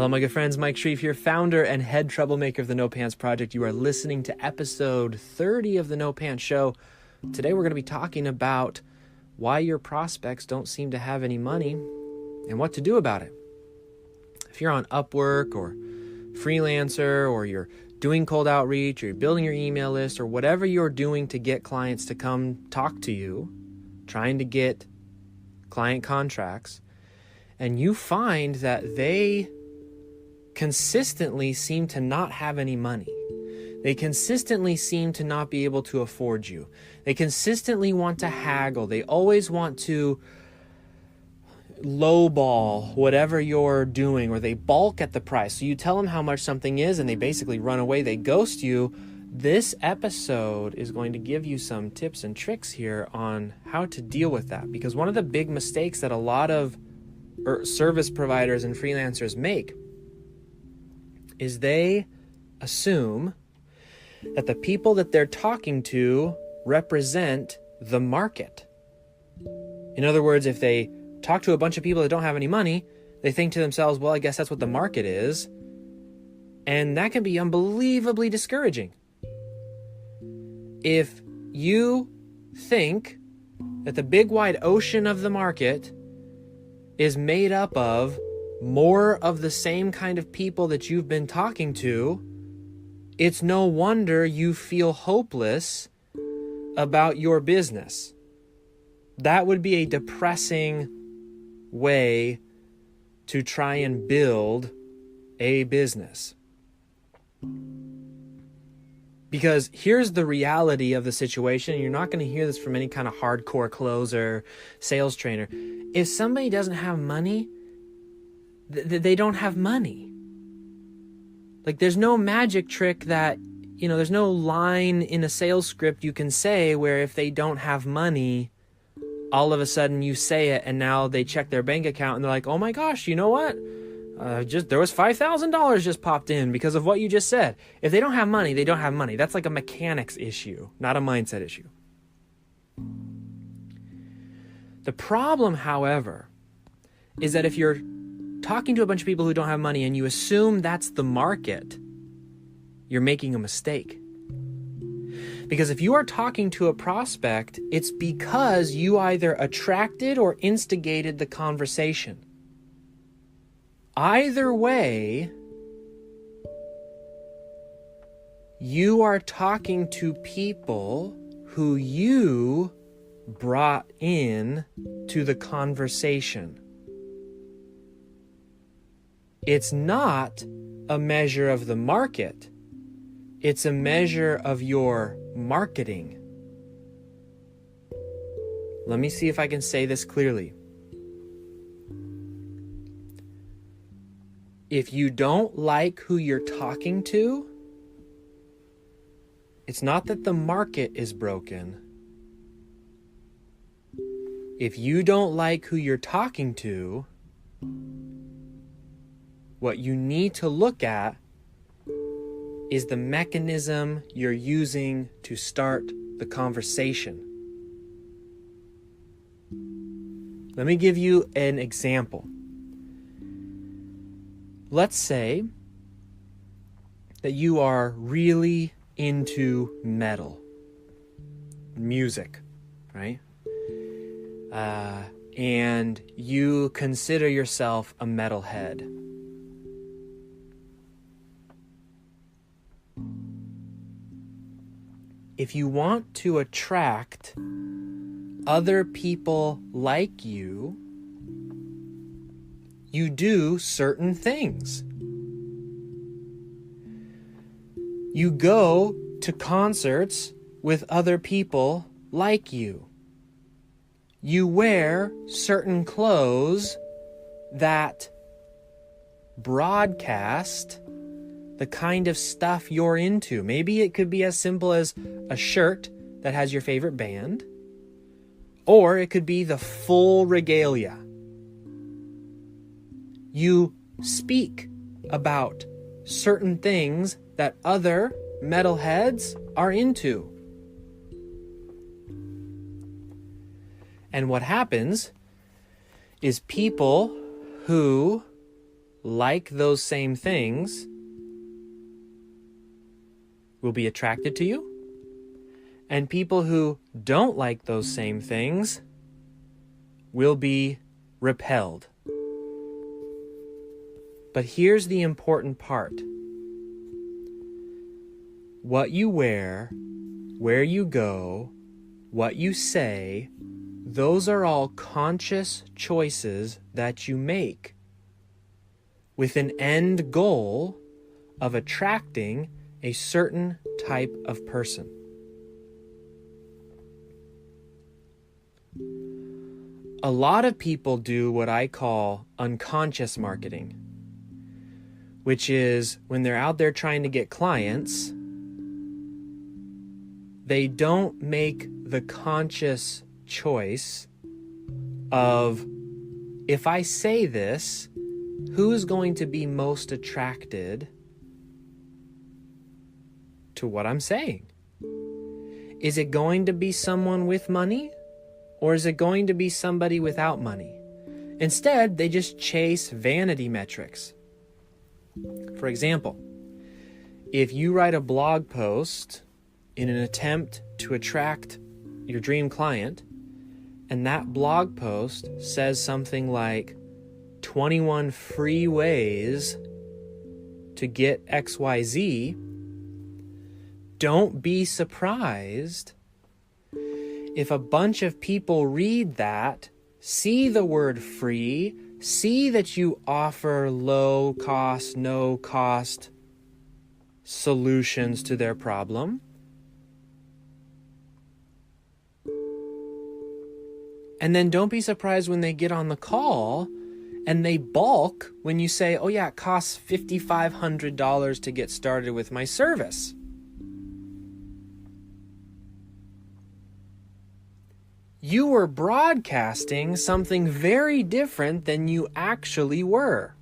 Hello, my good friends. Mike Shreeve here, founder and head troublemaker of the No Pants Project. You are listening to episode 30 of the No Pants Show. Today, we're going to be talking about why your prospects don't seem to have any money and what to do about it. If you're on Upwork or Freelancer, or you're doing cold outreach, or you're building your email list, or whatever you're doing to get clients to come talk to you, trying to get client contracts, and you find that they consistently seem to not have any money. They consistently seem to not be able to afford you. They consistently want to haggle. They always want to lowball whatever you're doing, or they balk at the price. So you tell them how much something is and they basically run away. They ghost you. This episode is going to give you some tips and tricks here on how to deal with that. Because one of the big mistakes that a lot of service providers and freelancers make is they assume that the people that they're talking to represent the market. In other words, if they talk to a bunch of people that don't have any money, they think to themselves, well, I guess that's what the market is. And that can be unbelievably discouraging. If you think that the big wide ocean of the market is made up of more of the same kind of people that you've been talking to, it's no wonder you feel hopeless about your business. That would be a depressing way to try and build a business. Because here's the reality of the situation. You're not going to hear this from any kind of hardcore closer, sales trainer. If somebody doesn't have money, they don't have money. Like, there's no magic trick that, there's no line in a sales script you can say where if they don't have money, all of a sudden you say it and now they check their bank account and they're like, oh my gosh, you know what? There was $5,000 just popped in because of what you just said. If they don't have money, they don't have money. That's like a mechanics issue, not a mindset issue. The problem, however, is that if you're talking to a bunch of people who don't have money and you assume that's the market, you're making a mistake. Because if you are talking to a prospect, it's because you either attracted or instigated the conversation. Either way, you are talking to people who you brought in to the conversation. It's not a measure of the market. It's a measure of your marketing. Let me see if I can say this clearly. If you don't like who you're talking to, it's not that the market is broken. If you don't like who you're talking to, what you need to look at is the mechanism you're using to start the conversation. Let me give you an example. Let's say that you are really into metal, music, right? And you consider yourself a metalhead. If you want to attract other people like you, you do certain things. You go to concerts with other people like you. You wear certain clothes that broadcast the kind of stuff you're into. Maybe it could be as simple as a shirt that has your favorite band, or it could be the full regalia. You speak about certain things that other metalheads are into. And what happens is people who like those same things will be attracted to you, and people who don't like those same things will be repelled. But here's the important part. What you wear, where you go, what you say, those are all conscious choices that you make with an end goal of attracting a certain type of person. A lot of people do what I call unconscious marketing, which is when they're out there trying to get clients, they don't make the conscious choice of, if I say this, who's going to be most attracted to what I'm saying? Is it going to be someone with money, or is it going to be somebody without money? Instead, they just chase vanity metrics. For example, if you write a blog post in an attempt to attract your dream client, and that blog post says something like 21 free ways to get XYZ, don't be surprised if a bunch of people read that, see the word free, see that you offer low cost, no cost solutions to their problem, and then don't be surprised when they get on the call and they balk when you say, oh yeah, it costs $5,500 to get started with my service. You were broadcasting something very different than you actually were.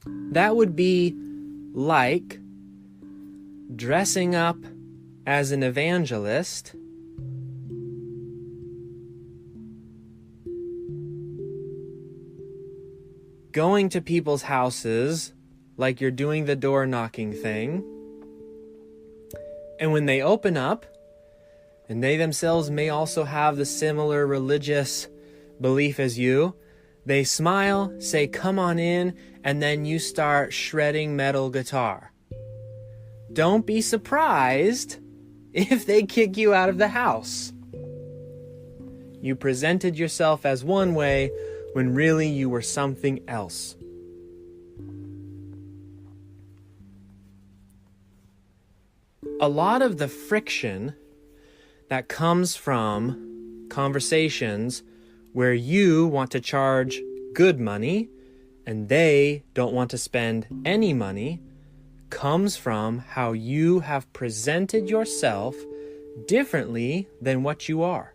That would be like dressing up as an evangelist going to people's houses like you're doing the door knocking thing, and when they open up, and they themselves may also have the similar religious belief as you, they smile, say, come on in, and then you start shredding metal guitar. Don't be surprised if they kick you out of the house. You presented yourself as one way when really you were something else. A lot of the friction that comes from conversations where you want to charge good money and they don't want to spend any money comes from how you have presented yourself differently than what you are.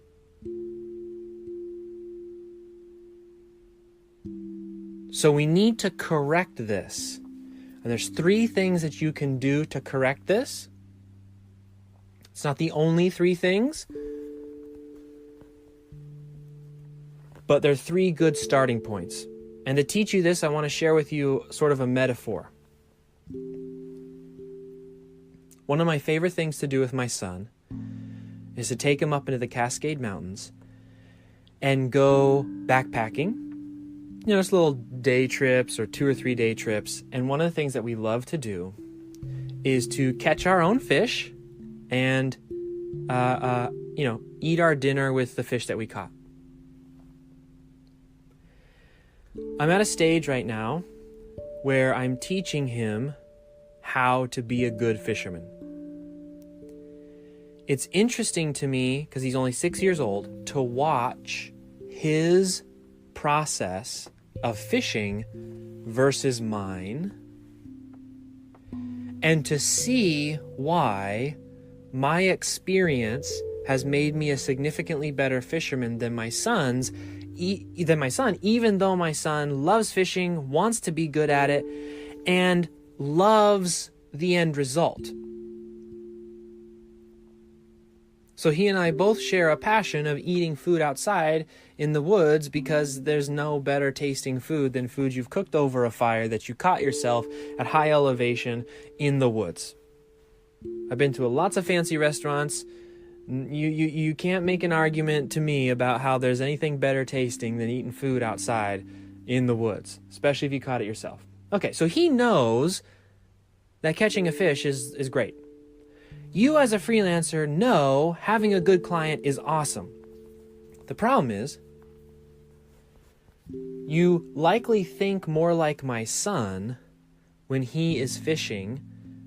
So we need to correct this. And there's 3 things that you can do to correct this. It's not the only 3 things, but there are 3 good starting points. And to teach you this, I want to share with you sort of a metaphor. One of my favorite things to do with my son is to take him up into the Cascade Mountains and go backpacking. You know, just little day trips or 2 or 3 day trips. And one of the things that we love to do is to catch our own fish and, eat our dinner with the fish that we caught. I'm at a stage right now where I'm teaching him how to be a good fisherman. It's interesting to me, because he's only 6 years old, to watch his process of fishing versus mine, and to see why my experience has made me a significantly better fisherman than my son, even though my son loves fishing, wants to be good at it, and loves the end result. So he and I both share a passion of eating food outside in the woods because there's no better tasting food than food you've cooked over a fire that you caught yourself at high elevation in the woods. I've been to lots of fancy restaurants. You can't make an argument to me about how there's anything better tasting than eating food outside in the woods, especially if you caught it yourself. Okay, so he knows that catching a fish is great. You as a freelancer know having a good client is awesome. The problem is, you likely think more like my son when he is fishing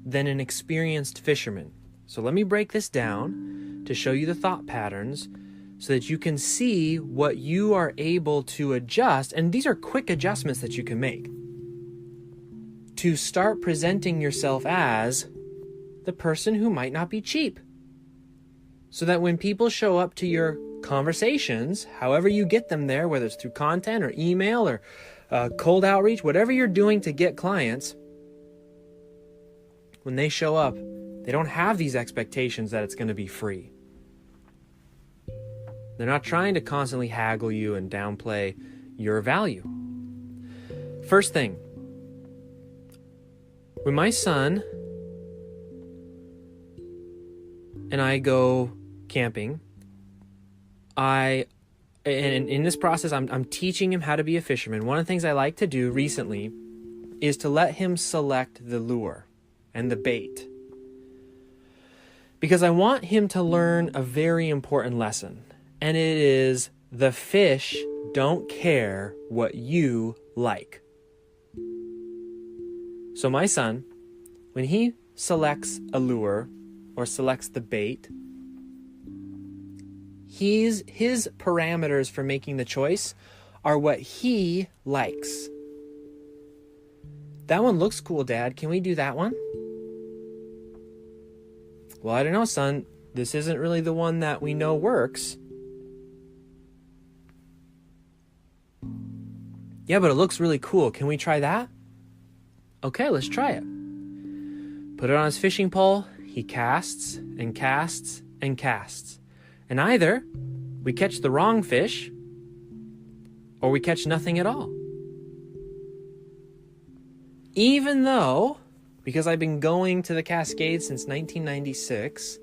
than an experienced fisherman. So let me break this down to show you the thought patterns so that you can see what you are able to adjust. And these are quick adjustments that you can make to start presenting yourself as the person who might not be cheap. So that when people show up to your conversations, however you get them there, whether it's through content or email or cold outreach, whatever you're doing to get clients, when they show up, they don't have these expectations that it's going to be free. They're not trying to constantly haggle you and downplay your value. First thing, when my son and I go camping, and in this process, I'm teaching him how to be a fisherman. One of the things I like to do recently is to let him select the lure and the bait, because I want him to learn a very important lesson, and it is the fish don't care what you like. So my son, when he selects a lure or selects the bait, his parameters for making the choice are what he likes. That one looks cool, Dad. Can we do that one? Well, I don't know, son. This isn't really the one that we know works. Yeah, but it looks really cool. Can we try that? Okay, let's try it. Put it on his fishing pole. He casts and casts and casts. And either we catch the wrong fish or we catch nothing at all. Even though, because I've been going to the Cascades since 1996,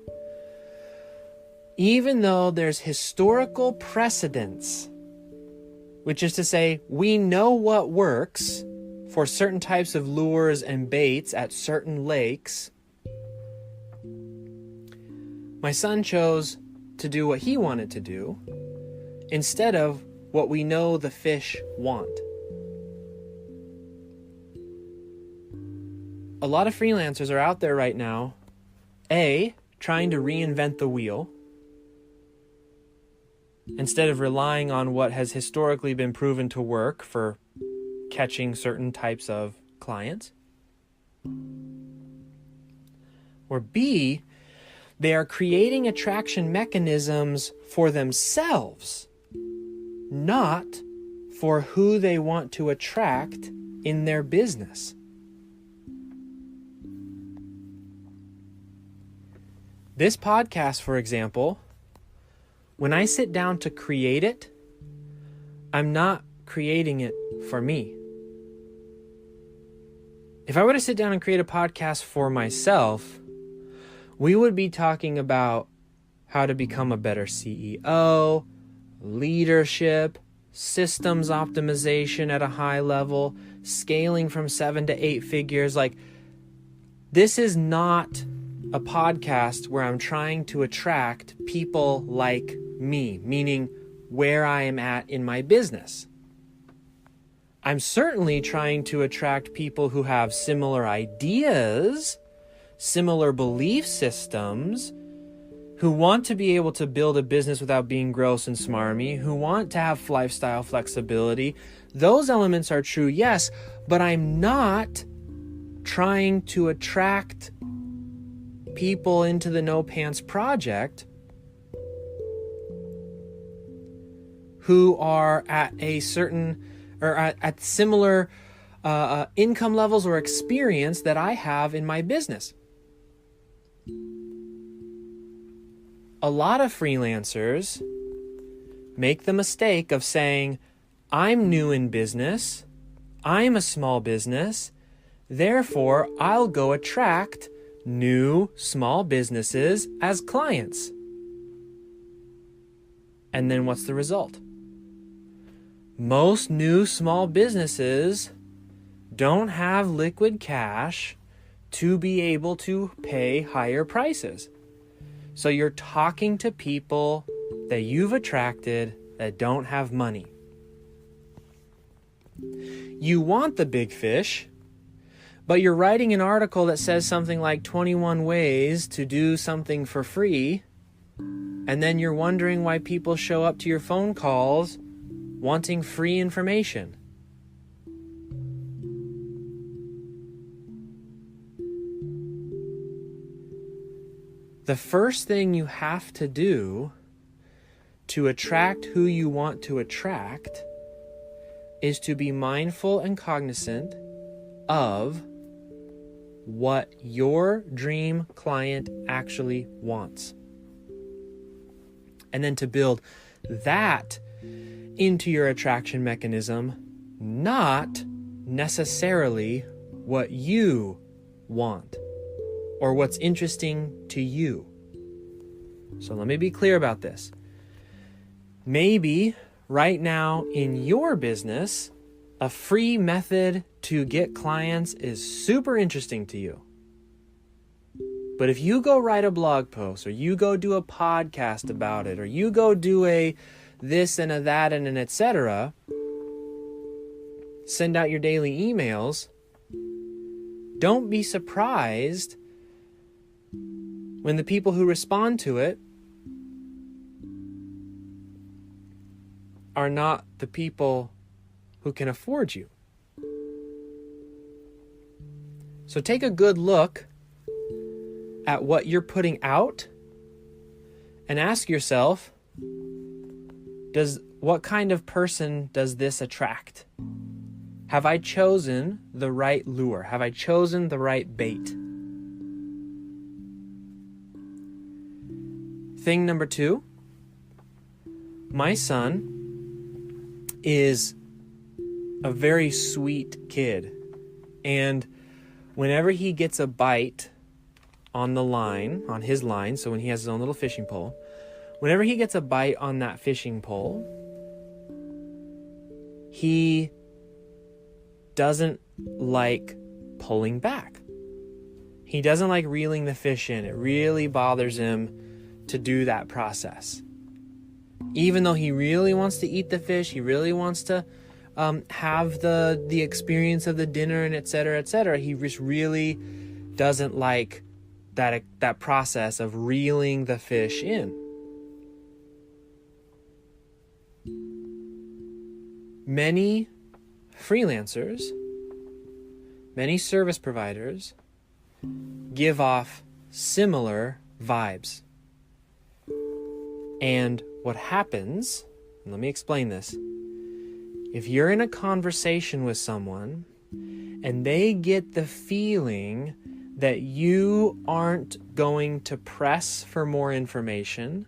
even though there's historical precedence, which is to say, we know what works for certain types of lures and baits at certain lakes, my son chose to do what he wanted to do instead of what we know the fish want. A lot of freelancers are out there right now, trying to reinvent the wheel instead of relying on what has historically been proven to work for catching certain types of clients. Or B, they are creating attraction mechanisms for themselves, not for who they want to attract in their business. This podcast, for example, when I sit down to create it, I'm not creating it for me. If I were to sit down and create a podcast for myself, we would be talking about how to become a better CEO, leadership, systems optimization at a high level, scaling from 7 to 8 figures. Like, this is not a podcast where I'm trying to attract people like me, meaning where I am at in my business. I'm certainly trying to attract people who have similar ideas, similar belief systems, who want to be able to build a business without being gross and smarmy, who want to have lifestyle flexibility. Those elements are true, yes, but I'm not trying to attract people into the No Pants Project who are at a certain or at similar income levels or experience that I have in my business. a lot of freelancers make the mistake of saying, I'm new in business, I'm a small business, therefore I'll go attract new small businesses as clients. And then what's the result? Most new small businesses don't have liquid cash to be able to pay higher prices. So you're talking to people that you've attracted that don't have money. You want the big fish, but you're writing an article that says something like 21 ways to do something for free, and then you're wondering why people show up to your phone calls wanting free information. The first thing you have to do to attract who you want to attract is to be mindful and cognizant of what your dream client actually wants. And then to build that into your attraction mechanism, not necessarily what you want or what's interesting to you. So let me be clear about this. Maybe right now in your business, a free method to get clients is super interesting to you. But if you go write a blog post, or you go do a podcast about it, or you go do a this and a that and an etc., send out your daily emails, don't be surprised when the people who respond to it are not the people who can afford you. So take a good look at what you're putting out and ask yourself, what kind of person does this attract? Have I chosen the right lure? Have I chosen the right bait? Thing number 2, my son is a very sweet kid. And whenever he gets a bite on the line, on his line, so when he has his own little fishing pole, whenever he gets a bite on that fishing pole, he doesn't like pulling back. He doesn't like reeling the fish in. It really bothers him to do that process. Even though he really wants to eat the fish, he really wants to have the experience of the dinner and etc., he just really doesn't like that process of reeling the fish in. Many freelancers, many service providers give off similar vibes. And what happens, and let me explain this, if you're in a conversation with someone and they get the feeling that you aren't going to press for more information,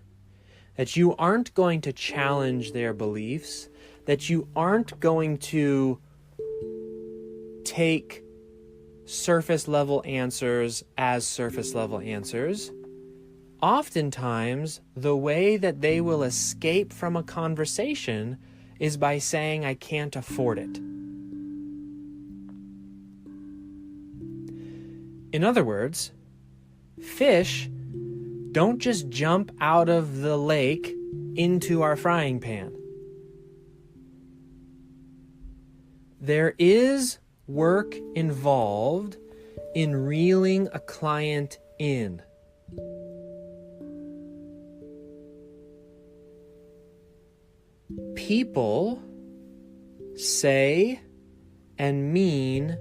that you aren't going to challenge their beliefs, that you aren't going to take surface level answers as surface level answers, oftentimes the way that they will escape from a conversation is by saying, I can't afford it. In other words, fish don't just jump out of the lake into our frying pan. There is work involved in reeling a client in. People say and mean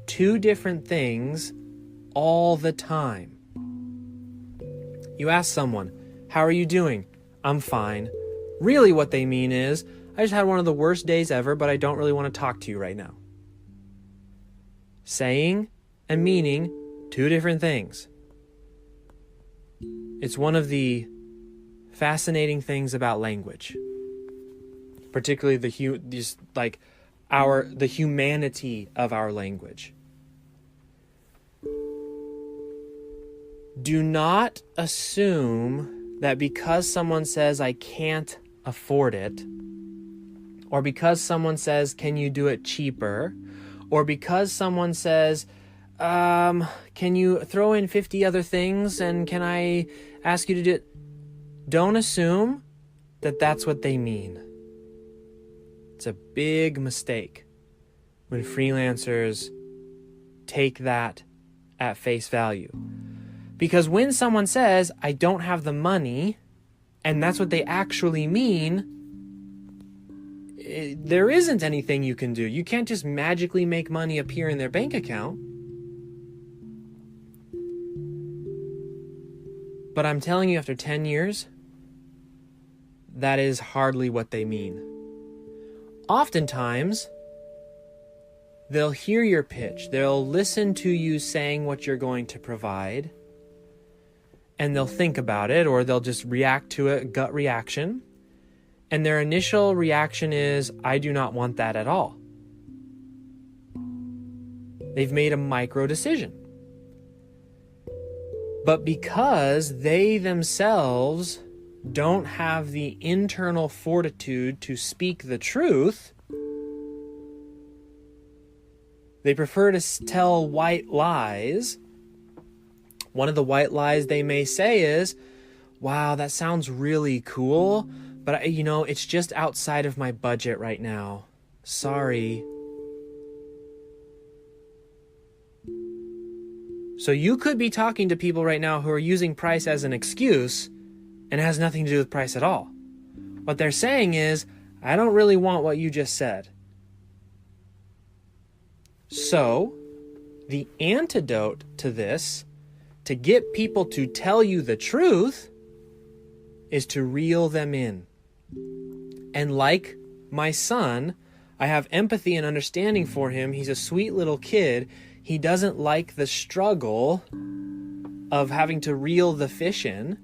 two different things all the time. You ask someone, how are you doing? I'm fine. Really what they mean is, I just had one of the worst days ever, but I don't really want to talk to you right now. Saying and meaning two different things. It's one of the fascinating things about language, particularly the humanity of our language. Do not assume that because someone says, I can't afford it, or because someone says, can you do it cheaper, or because someone says, can you throw in 50 other things and can I ask you to do it? Don't assume that that's what they mean. It's a big mistake when freelancers take that at face value. Because when someone says, I don't have the money, and that's what they actually mean, there isn't anything you can do. You can't just magically make money appear in their bank account. But I'm telling you, after 10 years, that is hardly what they mean. Oftentimes, they'll hear your pitch. They'll listen to you saying what you're going to provide, and they'll think about it, or they'll just react to it, gut reaction. And their initial reaction is, I do not want that at all. They've made a micro decision. But because they themselves don't have the internal fortitude to speak the truth, they prefer to tell white lies. One of the white lies they may say is, wow, that sounds really cool, but it's just outside of my budget right now. Sorry. So you could be talking to people right now who are using price as an excuse, and it has nothing to do with price at all. What they're saying is, I don't really want what you just said. So, the antidote to this, to get people to tell you the truth, is to reel them in. And like my son, I have empathy and understanding for him. He's a sweet little kid. He doesn't like the struggle of having to reel the fish in.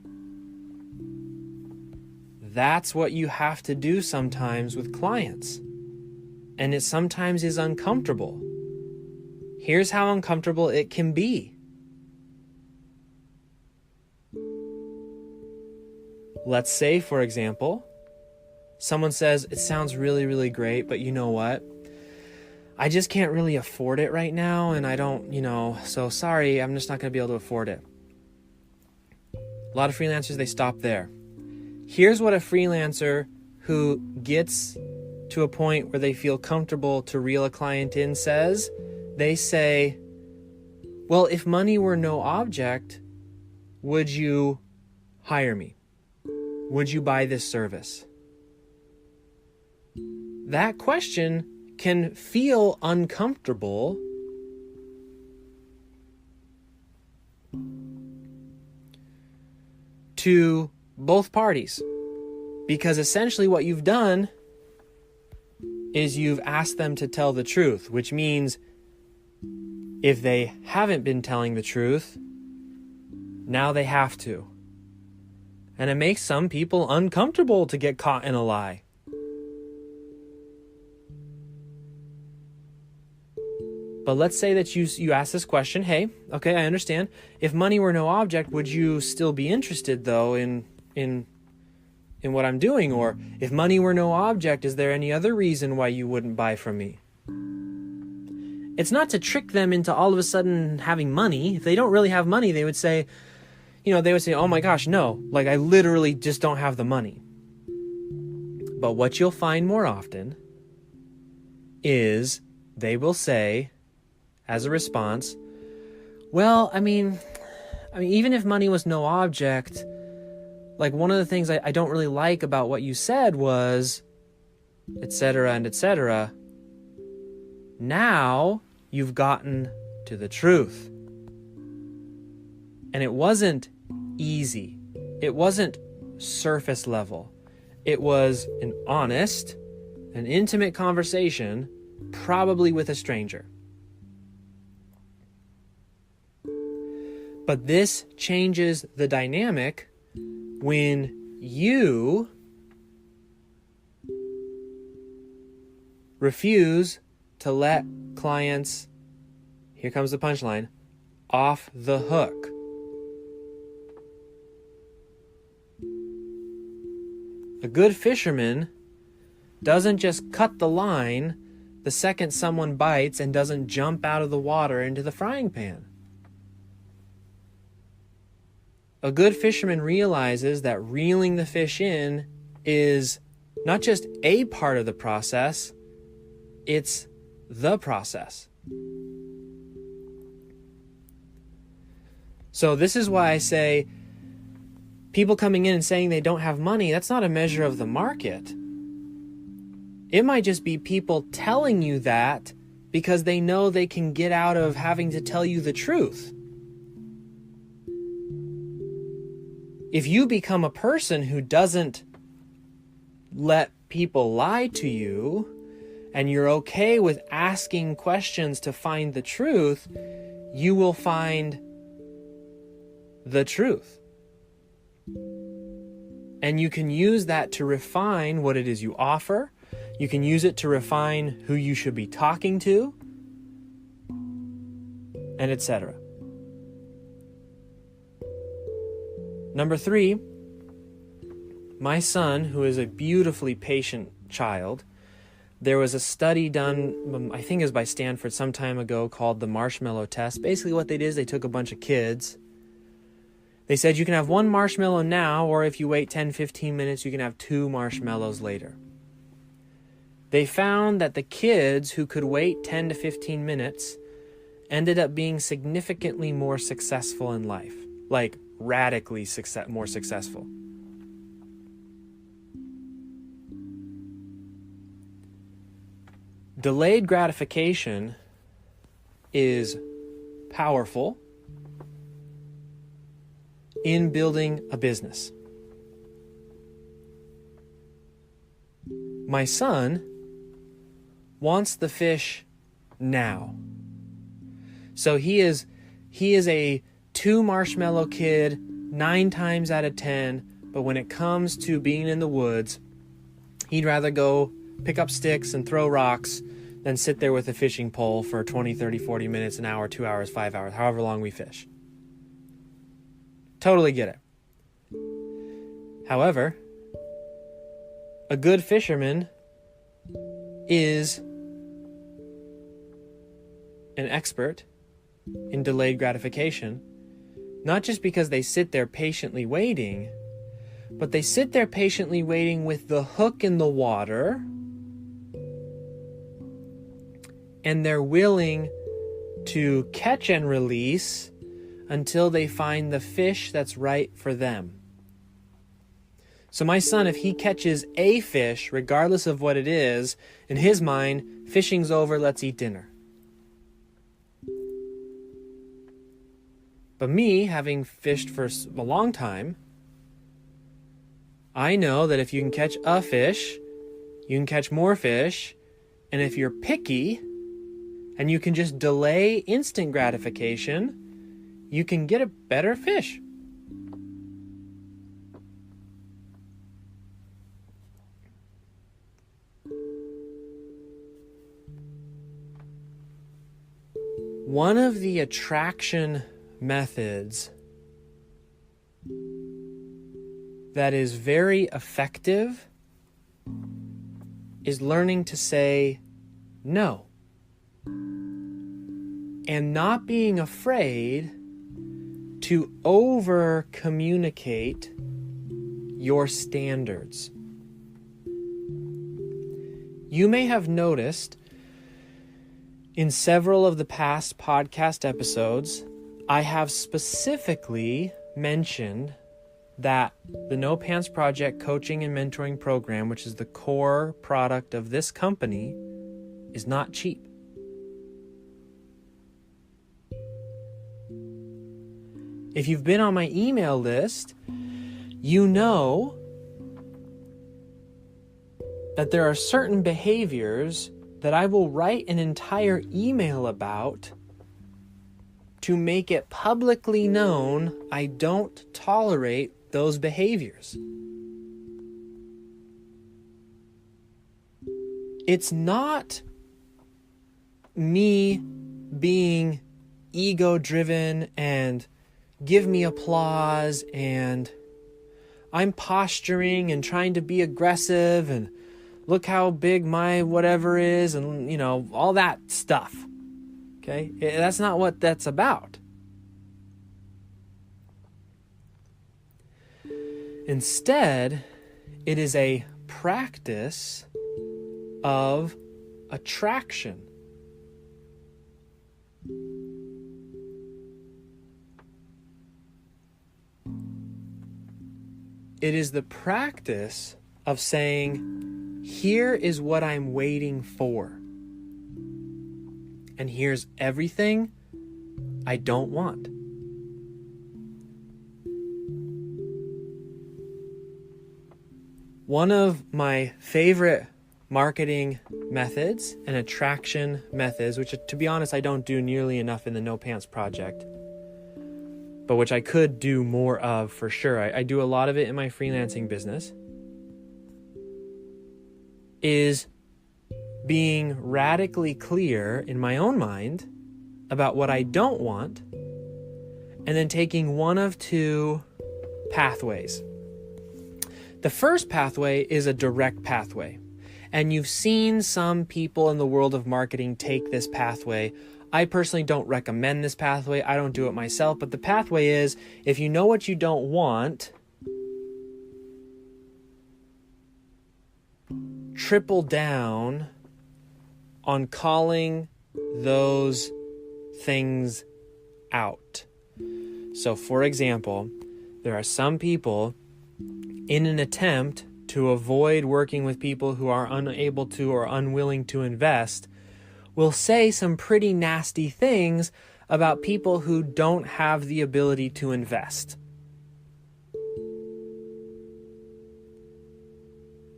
That's what you have to do sometimes with clients. And it sometimes is uncomfortable. Here's how uncomfortable it can be. Let's say, for example, someone says, it sounds really, really great, but you know what? I just can't really afford it right now, and I don't, so sorry, I'm just not going to be able to afford it. A lot of freelancers, they stop there. Here's what a freelancer who gets to a point where they feel comfortable to reel a client in says. They say, well, if money were no object, would you hire me? Would you buy this service? That question can feel uncomfortable to both parties, because essentially what you've done is you've asked them to tell the truth, which means if they haven't been telling the truth, now they have to. And it makes some people uncomfortable to get caught in a lie. But let's say that you ask this question, hey, okay, I understand. If money were no object, would you still be interested, though, in what I'm doing? Or if money were no object, is there any other reason why you wouldn't buy from me? It's not to trick them into all of a sudden having money. If they don't really have money, they would say, oh my gosh, no, like I literally just don't have the money. But what you'll find more often is they will say, as a response, well, I mean, even if money was no object, like one of the things I don't really like about what you said was, etc. and etc. Now you've gotten to the truth. And it wasn't easy. It wasn't surface level. It was an honest, an intimate conversation, probably with a stranger. But this changes the dynamic when you refuse to let clients, here comes the punchline, off the hook. A good fisherman doesn't just cut the line the second someone bites and doesn't jump out of the water into the frying pan. A good fisherman realizes that reeling the fish in is not just a part of the process, it's the process. So this is why I say people coming in and saying they don't have money, that's not a measure of the market. It might just be people telling you that because they know they can get out of having to tell you the truth. If you become a person who doesn't let people lie to you, and you're okay with asking questions to find the truth, you will find the truth. And you can use that to refine what it is you offer. You can use it to refine who you should be talking to, and etc. Number 3, my son, who is a beautifully patient child, there was a study done, I think it was by Stanford some time ago, called the marshmallow test. Basically what they did is they took a bunch of kids. They said you can have 1 marshmallow now, or if you wait 10-15 minutes, you can have 2 marshmallows later. They found that the kids who could wait 10 to 15 minutes ended up being significantly more successful in life. Like radically more successful. Delayed gratification is powerful in building a business. My son wants the fish now. So he is a 2 marshmallow kid 9 times out of 10, but when it comes to being in the woods, he'd rather go pick up sticks and throw rocks than sit there with a fishing pole for 20, 30, 40 minutes, an hour, 2 hours, 5 hours, however long we fish. Totally get it. However, a good fisherman is an expert in delayed gratification, not just because they sit there patiently waiting, but they sit there patiently waiting with the hook in the water, and they're willing to catch and release until they find the fish that's right for them. So my son, if he catches a fish, regardless of what it is, in his mind, fishing's over, let's eat dinner. But me, having fished for a long time, I know that if you can catch a fish, you can catch more fish, and if you're picky, and you can just delay instant gratification, you can get a better fish. One of the attraction methods that is very effective is learning to say no. And not being afraid to over-communicate your standards. You may have noticed in several of the past podcast episodes, I have specifically mentioned that the No Pants Project coaching and mentoring program, which is the core product of this company, is not cheap. If you've been on my email list, you know that there are certain behaviors that I will write an entire email about to make it publicly known I don't tolerate those behaviors. it's not me being ego-driven and give me applause and I'm posturing and trying to be aggressive and look how big my whatever is and, all that stuff. Okay? That's not what that's about. Instead, it is a practice of attraction. It is the practice of saying, here is what I'm waiting for. And here's everything I don't want. One of my favorite marketing methods and attraction methods, which to be honest, I don't do nearly enough in the No Pants Project, but which I could do more of for sure. I do a lot of it in my freelancing business, is being radically clear in my own mind about what I don't want, and then taking one of two pathways. The first pathway is a direct pathway, and you've seen some people in the world of marketing take this pathway. I personally don't recommend this pathway. I don't do it myself, but the pathway is, if you know what you don't want, triple down on calling those things out. So, for example, there are some people, in an attempt to avoid working with people who are unable to or unwilling to invest, will say some pretty nasty things about people who don't have the ability to invest.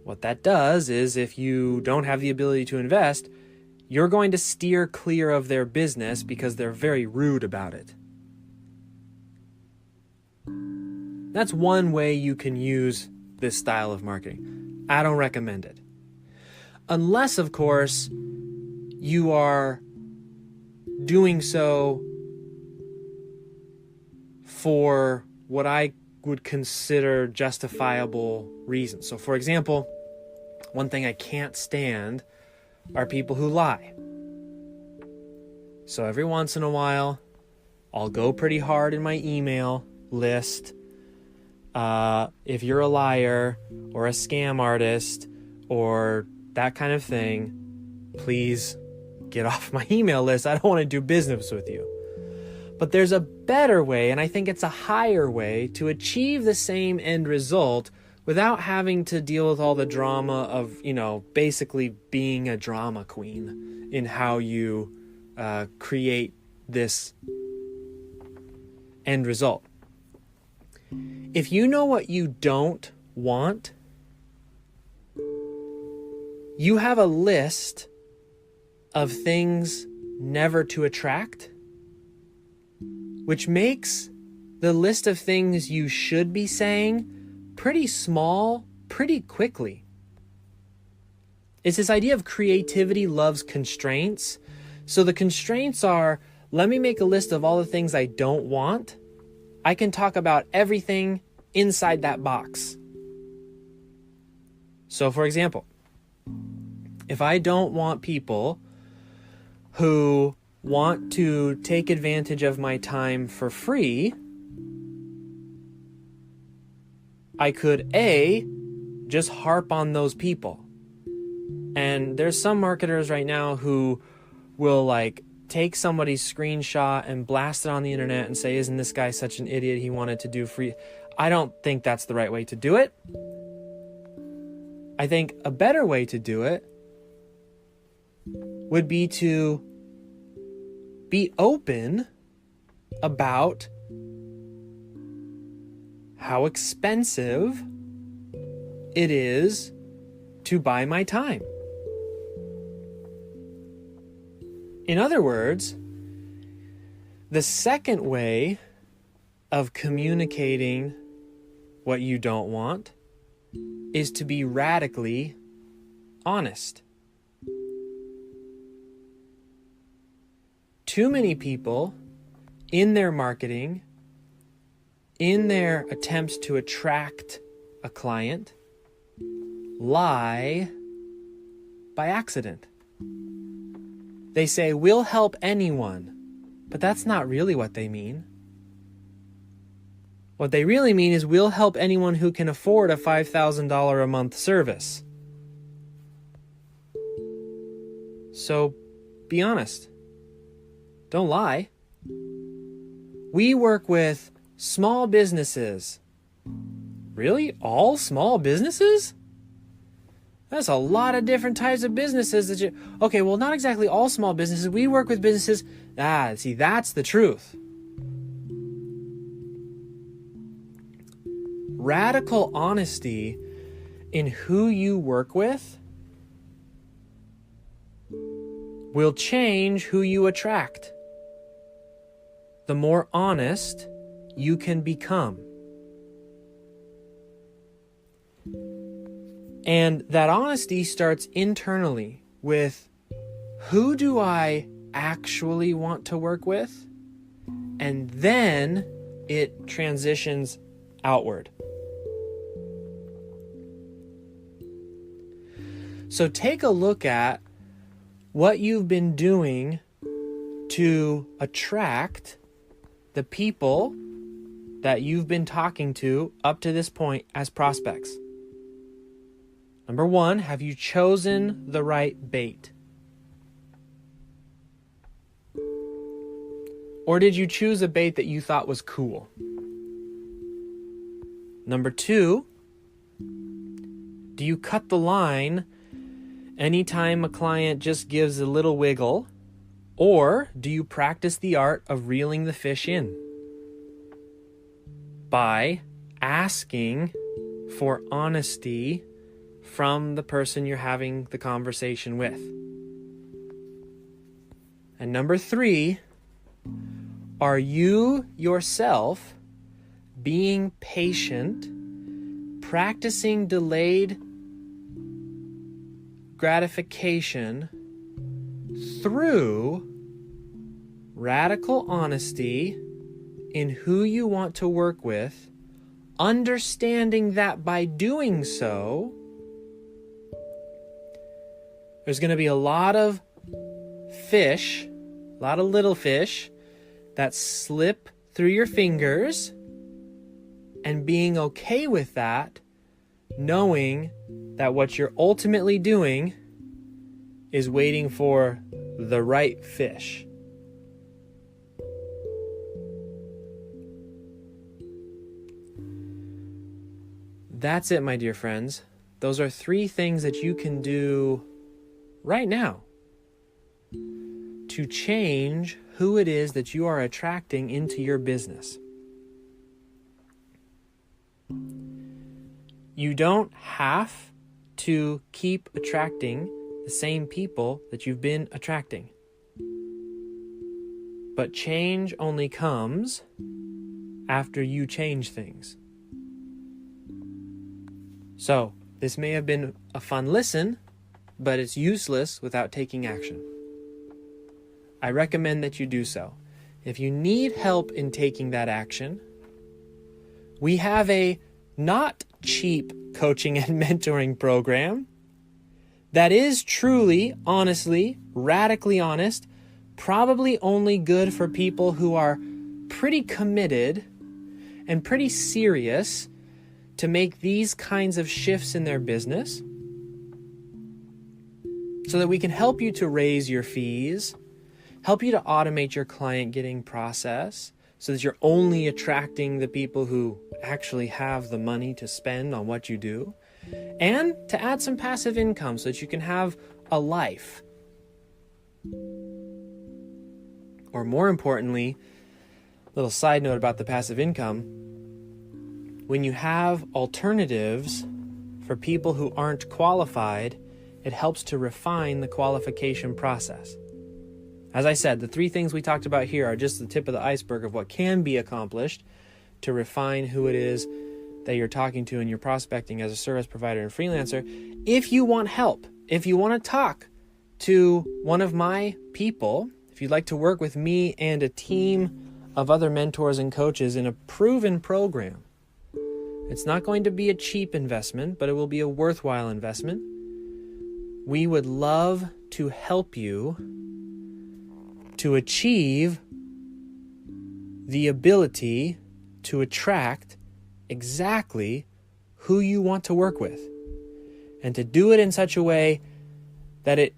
What that does is, if you don't have the ability to invest, you're going to steer clear of their business because they're very rude about it. That's one way you can use this style of marketing. I don't recommend it. Unless, of course, you are doing so for what I would consider justifiable reasons. So, for example, one thing I can't stand are people who lie. So every once in a while, I'll go pretty hard in my email list. If you're a liar or a scam artist or that kind of thing, please get off my email list. I don't want to do business with you. But there's a better way, and I think it's a higher way, to achieve the same end result without having to deal with all the drama of, basically being a drama queen in how you create this end result. If you know what you don't want, you have a list of things never to attract, which makes the list of things you should be saying pretty small pretty quickly. It's this idea of creativity loves constraints. So the constraints are, let me make a list of all the things I don't want. I can talk about everything inside that box. So, for example, if I don't want people who want to take advantage of my time for free, I could just harp on those people. And there's some marketers right now who will take somebody's screenshot and blast it on the internet and say, isn't this guy such an idiot? He wanted to do free. I don't think that's the right way to do it. I think a better way to do it would be to be open about how expensive it is to buy my time. In other words, the second way of communicating what you don't want is to be radically honest. too many people in their marketing, in their attempts to attract a client, lie by accident. They say, we'll help anyone, but that's not really what they mean. What they really mean is we'll help anyone who can afford a $5,000 a month service. So be honest. Don't lie. We work with small businesses. Really? All small businesses? That's a lot of different types of businesses that you... Okay, well, not exactly all small businesses. We work with businesses... see, that's the truth. Radical honesty in who you work with will change who you attract. The more honest you can become. And that honesty starts internally with, who do I actually want to work with? And then it transitions outward. So take a look at what you've been doing to attract the people that you've been talking to up to this point as prospects. Number one, have you chosen the right bait? Or did you choose a bait that you thought was cool? Number two, do you cut the line anytime a client just gives a little wiggle? Or do you practice the art of reeling the fish in by asking for honesty from the person you're having the conversation with? And number three, are you yourself being patient, practicing delayed gratification through radical honesty in who you want to work with, understanding that by doing so, there's going to be a lot of fish, a lot of little fish that slip through your fingers, and being okay with that, knowing that what you're ultimately doing is waiting for the right fish. That's it, my dear friends. Those are 3 things that you can do right now to change who it is that you are attracting into your business. You don't have to keep attracting the same people that you've been attracting. But change only comes after you change things. So, this may have been a fun listen, but it's useless without taking action. I recommend that you do so. If you need help in taking that action, we have a not cheap coaching and mentoring program that is truly, honestly, radically honest, probably only good for people who are pretty committed and pretty serious to make these kinds of shifts in their business, so that we can help you to raise your fees, help you to automate your client getting process, so that you're only attracting the people who actually have the money to spend on what you do, and to add some passive income so that you can have a life. Or more importantly, little side note about the passive income, when you have alternatives for people who aren't qualified, it helps to refine the qualification process. As I said, the 3 things we talked about here are just the tip of the iceberg of what can be accomplished to refine who it is that you're talking to and you're prospecting as a service provider and freelancer. If you want help, if you want to talk to one of my people If you'd like to work with me and a team of other mentors and coaches in a proven program, it's not going to be a cheap investment, but it will be a worthwhile investment. We would love to help you to achieve the ability to attract exactly who you want to work with, and to do it in such a way that it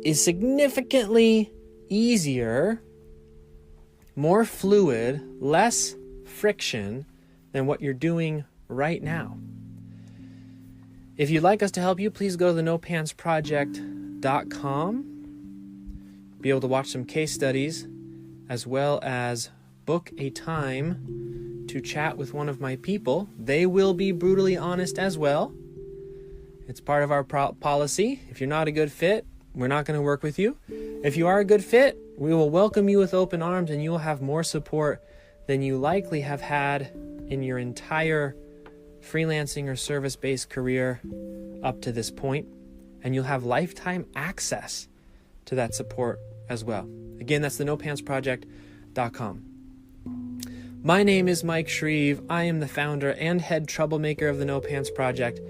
is significantly easier, more fluid, less friction than what you're doing right now. If you'd like us to help you, please go to the nopantsproject.com. Be able to watch some case studies, as well as book a time to chat with one of my people. They will be brutally honest as well. It's part of our policy. If you're not a good fit, we're not going to work with you. If you are a good fit, we will welcome you with open arms, and you will have more support than you likely have had in your entire freelancing or service-based career up to this point. And you'll have lifetime access to that support as well. Again, that's the nopantsproject.com. My name is Mike Shreeve. I am the founder and head troublemaker of the No Pants Project.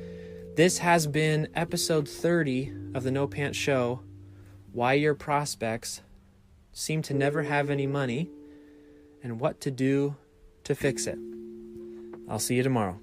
This has been episode 30 of the No Pants Show, why your prospects seem to never have any money and what to do to fix it. I'll see you tomorrow.